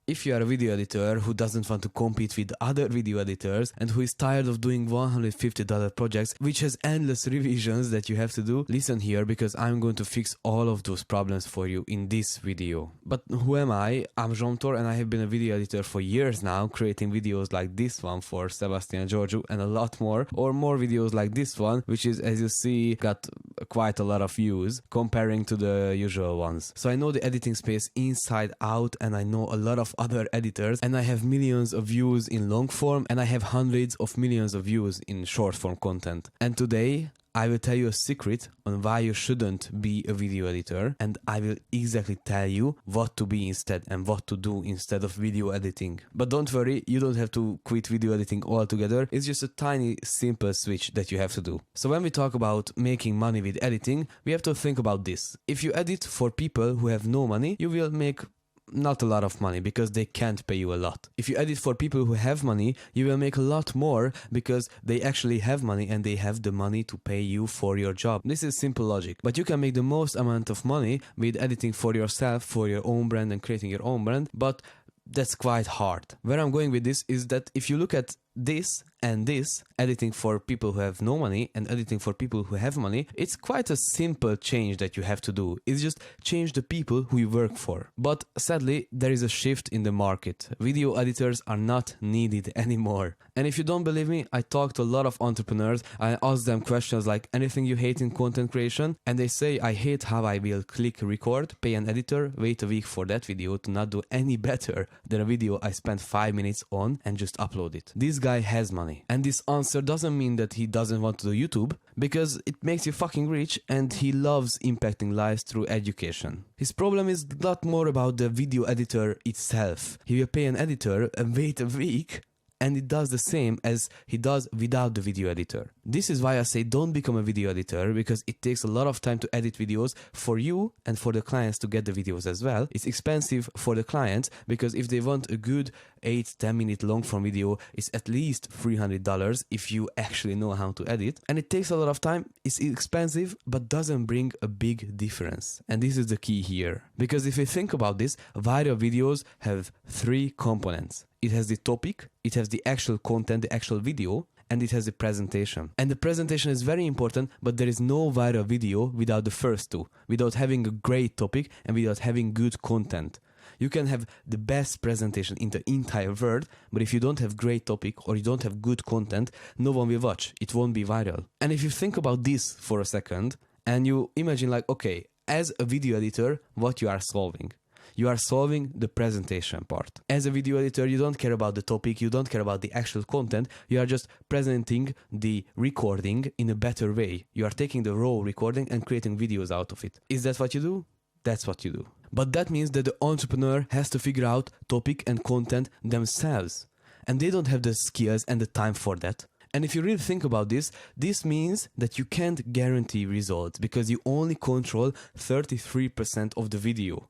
If you are a video editor who doesn't want to compete with other video editors and who is tired of doing $150 projects which has endless revisions that you have to do, listen here because I'm going to fix all of those problems for you in this video. But who am I? I'm Zsomtor and I have been a video editor for years now, creating videos like this one for Sebastian Ghiorghiu and a lot more, or more videos like this one, which is, as you see, got quite a lot of views comparing to the usual ones. So I know the editing space inside out and I know a lot of other editors, and I have millions of views in long form and I have hundreds of millions of views in short form content. And today I will tell you a secret on why you shouldn't be a video editor, and I will exactly tell you what to be instead and what to do instead of video editing. But don't worry, you don't have to quit video editing altogether. It's just a tiny simple switch that you have to do. So when we talk about making money with editing, we have to think about this. If you edit for people who have no money, you will make not a lot of money because they can't pay you a lot. If you edit for people who have money, you will make a lot more because they actually have money and they have the money to pay you for your job. This is simple logic, but you can make the most amount of money with editing for yourself, for your own brand and creating your own brand, but that's quite hard. Where I'm going with this is that if you look at this and this, editing for people who have no money and editing for people who have money, it's quite a simple change that you have to do. It's just change the people who you work for. But sadly, there is a shift in the market. Video editors are not needed anymore. And if you don't believe me, I talked to a lot of entrepreneurs. I asked them questions like, anything you hate in content creation? And they say, I hate how I will click record, pay an editor, wait a week for that video to not do any better than a video I spent 5 minutes on and just upload it. This guy has money. And this answer doesn't mean that he doesn't want to do YouTube, because it makes you fucking rich and he loves impacting lives through education. His problem is not more about the video editor itself. He will pay an editor and wait a week, and it does the same as he does without the video editor. This is why I say don't become a video editor, because it takes a lot of time to edit videos for you and for the clients to get the videos as well. It's expensive for the clients because if they want a good 8-10 minute long form video, it's at least $300 if you actually know how to edit. And it takes a lot of time, it's expensive, but doesn't bring a big difference. And this is the key here. Because if you think about this, viral videos have 3 components. It has the topic, it has the actual content, the actual video, and it has the presentation. And the presentation is very important, but there is no viral video without the first 2, without having a great topic and without having good content. You can have the best presentation in the entire world, but if you don't have great topic or you don't have good content, no one will watch. It won't be viral. And if you think about this for a second, and you imagine like, okay, as a video editor, what you are solving? You are solving the presentation part. As a video editor, you don't care about the topic, you don't care about the actual content, you are just presenting the recording in a better way. You are taking the raw recording and creating videos out of it. Is that what you do? That's what you do. But that means that the entrepreneur has to figure out topic and content themselves. And they don't have the skills and the time for that. And if you really think about this, this means that you can't guarantee results because you only control 33% of the video.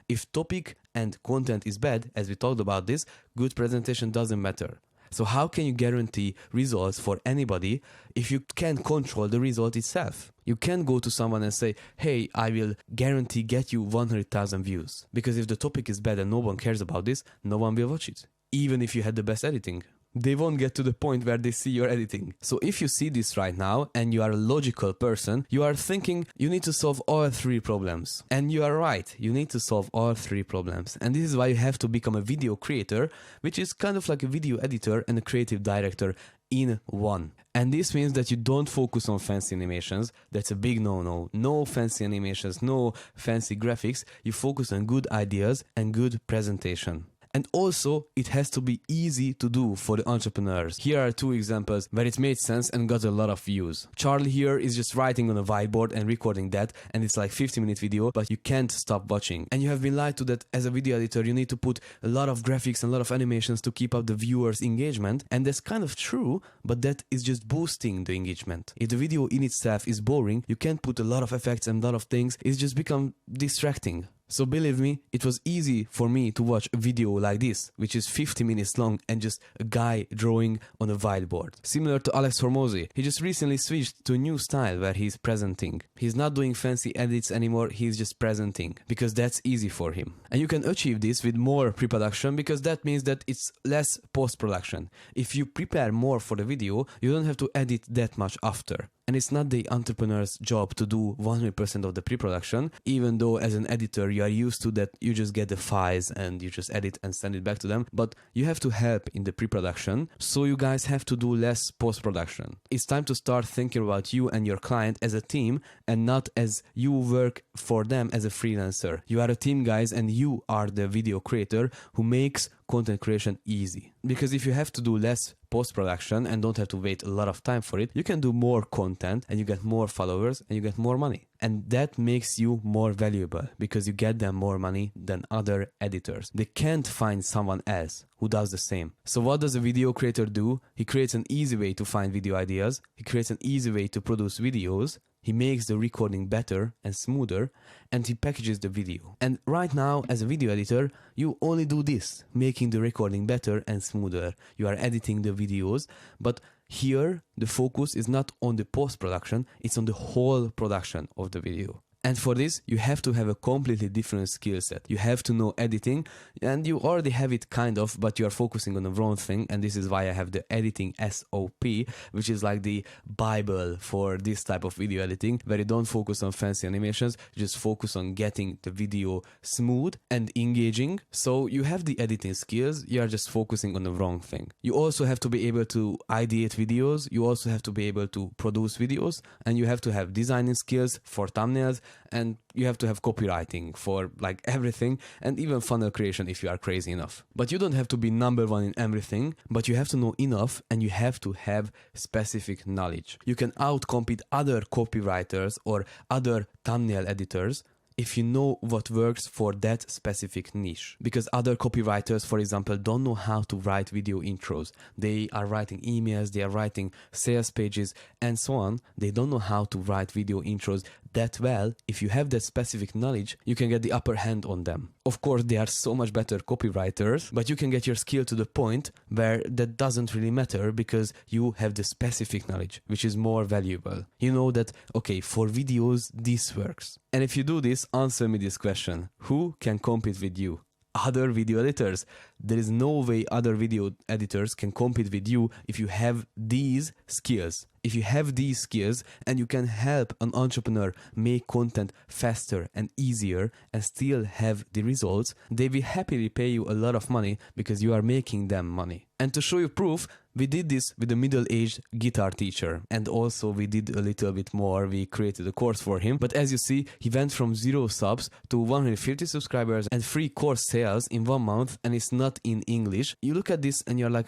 If topic and content is bad, as we talked about this, good presentation doesn't matter. So how can you guarantee results for anybody if you can't control the result itself? You can't go to someone and say, hey, I will guarantee get you 100,000 views. Because if the topic is bad and no one cares about this, no one will watch it. Even if you had the best editing. They won't get to the point where they see your editing. So if you see this right now and you are a logical person, you are thinking you need to solve all 3 problems. And you are right, you need to solve all 3 problems. And this is why you have to become a video creator, which is kind of like a video editor and a creative director in one. And this means that you don't focus on fancy animations. That's a big no-no. No fancy animations, no fancy graphics. You focus on good ideas and good presentation. And also, it has to be easy to do for the entrepreneurs. Here are 2 examples where it made sense and got a lot of views. Charlie here is just writing on a whiteboard and recording that, and it's like 50-minute video, but you can't stop watching. And you have been lied to that as a video editor, you need to put a lot of graphics and a lot of animations to keep up the viewers' engagement. And that's kind of true, but that is just boosting the engagement. If the video in itself is boring, you can't put a lot of effects and a lot of things, it's just become distracting. So believe me, it was easy for me to watch a video like this, which is 50 minutes long and just a guy drawing on a whiteboard. Similar to Alex Hormozy, he just recently switched to a new style where he's presenting. He's not doing fancy edits anymore, he's just presenting, because that's easy for him. And you can achieve this with more pre-production, because that means that it's less post-production. If you prepare more for the video, you don't have to edit that much after. And it's not the entrepreneur's job to do 100% of the pre-production, even though as an editor you are used to that, you just get the files and you just edit and send it back to them. But you have to help in the pre-production, so you guys have to do less post-production. It's time to start thinking about you and your client as a team and not as you work for them as a freelancer. You are a team, guys, and you are the video creator who makes content creation easy. Because if you have to do less post-production and don't have to wait a lot of time for it, you can do more content and you get more followers and you get more money. And that makes you more valuable because you get them more money than other editors. They can't find someone else who does the same. So what does a video creator do? He creates an easy way to find video ideas. He creates an easy way to produce videos. He makes the recording better and smoother, and he packages the video. And right now, as a video editor, you only do this, making the recording better and smoother. You are editing the videos, but here the focus is not on the post-production, it's on the whole production of the video. And for this, you have to have a completely different skill set. You have to know editing, and you already have it kind of, but you are focusing on the wrong thing. And this is why I have the editing SOP, which is like the Bible for this type of video editing, where you don't focus on fancy animations, you just focus on getting the video smooth and engaging. So you have the editing skills, you are just focusing on the wrong thing. You also have to be able to ideate videos, you also have to be able to produce videos, and you have to have designing skills for thumbnails, and you have to have copywriting for like everything, and even funnel creation if you are crazy enough. But you don't have to be number one in everything, but you have to know enough and you have to have specific knowledge. You can outcompete other copywriters or other thumbnail editors if you know what works for that specific niche. Because other copywriters, for example, don't know how to write video intros. They are writing emails, they are writing sales pages, and so on. They don't know how to write video intros that well. If you have that specific knowledge, you can get the upper hand on them. Of course, they are so much better copywriters, but you can get your skill to the point where that doesn't really matter because you have the specific knowledge, which is more valuable. You know that, okay, for videos, this works. And if you do this, answer me this question. Who can compete with you? Other video editors? There is no way other video editors can compete with you if you have these skills. If you have these skills and you can help an entrepreneur make content faster and easier and still have the results, they will happily pay you a lot of money because you are making them money. And to show you proof, we did this with a middle-aged guitar teacher. And also we did a little bit more. We created a course for him. But as you see, he went from 0 subs to 150 subscribers and 3 course sales in 1 month, and it's not in English. You look at this and you're like,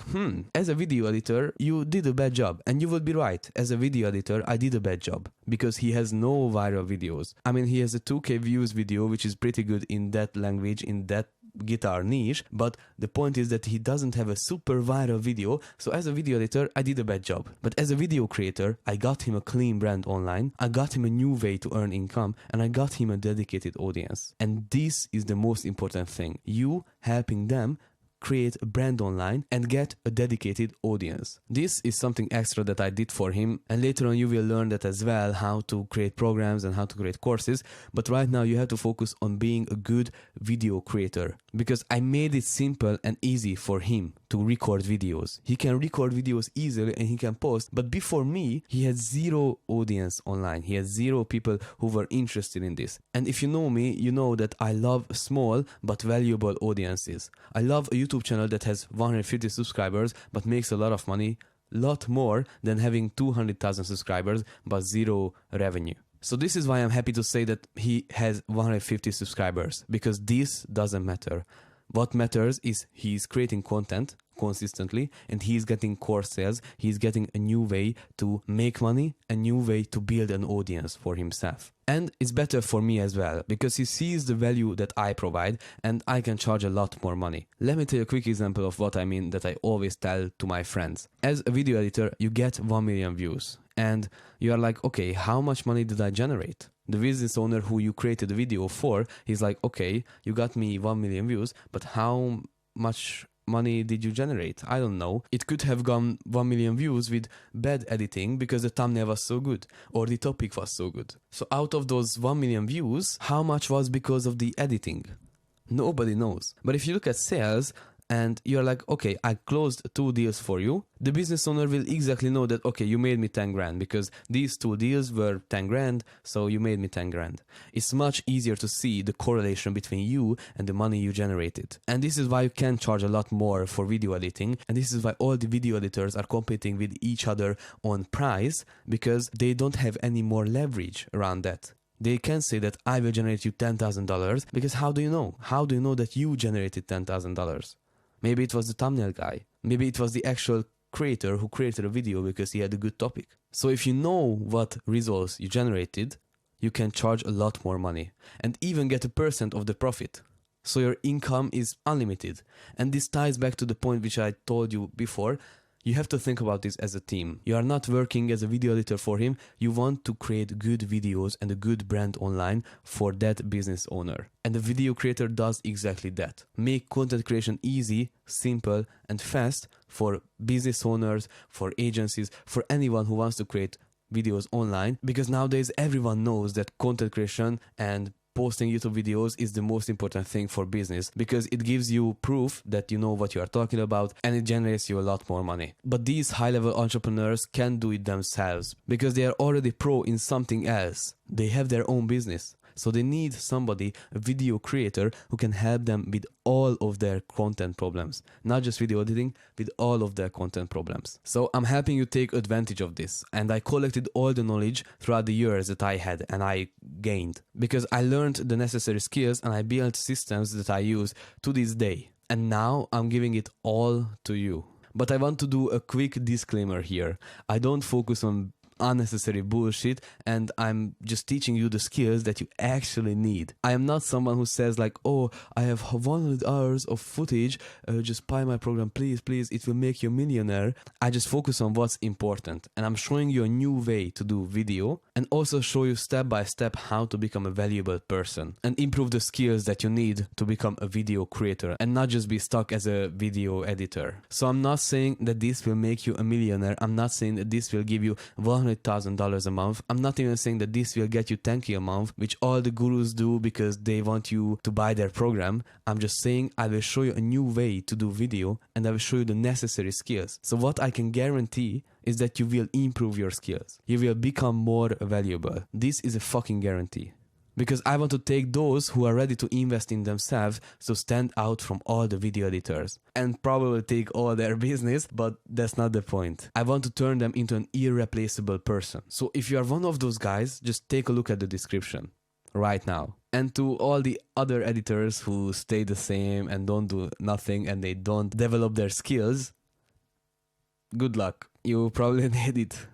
as a video editor, you did a bad job. And you would be right. As a video editor, I did a bad job because he has no viral videos. I mean, he has a 2K views video, which is pretty good in that language, in that guitar niche, but the point is that he doesn't have a super viral video. So as a video editor, I did a bad job. But as a video creator, I got him a clean brand online, I got him a new way to earn income, and I got him a dedicated audience. And this is the most important thing. You helping them create a brand online and get a dedicated audience. This is something extra that I did for him, and later on you will learn that as well, how to create programs and how to create courses. But right now you have to focus on being a good video creator, because I made it simple and easy for him to record videos. He can record videos easily and he can post, but before me he had 0 audience online. He had 0 people who were interested in this. And if you know me, you know that I love small but valuable audiences. I love a YouTube channel that has 150 subscribers but makes a lot of money, lot more than having 200,000 subscribers but 0 revenue. So this is why I'm happy to say that he has 150 subscribers, because this doesn't matter. What matters is he's creating content consistently and he's getting course sales. He's getting a new way to make money, a new way to build an audience for himself. And it's better for me as well, because he sees the value that I provide and I can charge a lot more money. Let me tell you a quick example of what I mean that I always tell to my friends. As a video editor, you get 1 million views and you are like, okay, how much money did I generate? The business owner who you created the video for, he's like, okay, you got me 1 million views, but how much money did you generate? I don't know. It could have gone 1 million views with bad editing because the thumbnail was so good or the topic was so good. So out of those 1 million views, how much was because of the editing? Nobody knows. But if you look at sales and you're like, okay, I closed 2 deals for you, the business owner will exactly know that, okay, you made me 10 grand because these 2 deals were 10 grand, so you made me 10 grand. It's much easier to see the correlation between you and the money you generated. And this is why you can charge a lot more for video editing. And this is why all the video editors are competing with each other on price, because they don't have any more leverage around that. They can say that I will generate you $10,000 because how do you know? How do you know that you generated $10,000? Maybe it was the thumbnail guy. Maybe it was the actual creator who created a video because he had a good topic. So if you know what results you generated, you can charge a lot more money and even get 1% of the profit. So your income is unlimited. And this ties back to the point which I told you before. You have to think about this as a team. You are not working as a video editor for him. You want to create good videos and a good brand online for that business owner. And the video creator does exactly that. Make content creation easy, simple, and fast for business owners, for agencies, for anyone who wants to create videos online. Because nowadays everyone knows that content creation and posting YouTube videos is the most important thing for business, because it gives you proof that you know what you are talking about and it generates you a lot more money. But these high-level entrepreneurs can't do it themselves because they are already pro in something else. They have their own business. So they need somebody, a video creator, who can help them with all of their content problems. Not just video editing, with all of their content problems. So I'm helping you take advantage of this. And I collected all the knowledge throughout the years that I had and I gained. Because I learned the necessary skills and I built systems that I use to this day. And now I'm giving it all to you. But I want to do a quick disclaimer here. I don't focus on unnecessary bullshit, and I'm just teaching you the skills that you actually need. I am not someone who says like, oh, I have 100 hours of footage, just buy my program, please, it will make you a millionaire. I just focus on what's important, and I'm showing you a new way to do video and also show you step by step how to become a valuable person and improve the skills that you need to become a video creator and not just be stuck as a video editor. So I'm not saying that this will make you a millionaire. I'm not saying that this will give you $100,000 a month. I'm not even saying that this will get you $10K a month, which all the gurus do because they want you to buy their program. I'm just saying I will show you a new way to do video and I will show you the necessary skills. So what I can guarantee is that you will improve your skills. You will become more valuable. This is a fucking guarantee. Because I want to take those who are ready to invest in themselves to stand out from all the video editors and probably take all their business, but that's not the point. I want to turn them into an irreplaceable person. So if you are one of those guys, just take a look at the description right now. And to all the other editors who stay the same and don't do nothing and they don't develop their skills, good luck. You probably need it.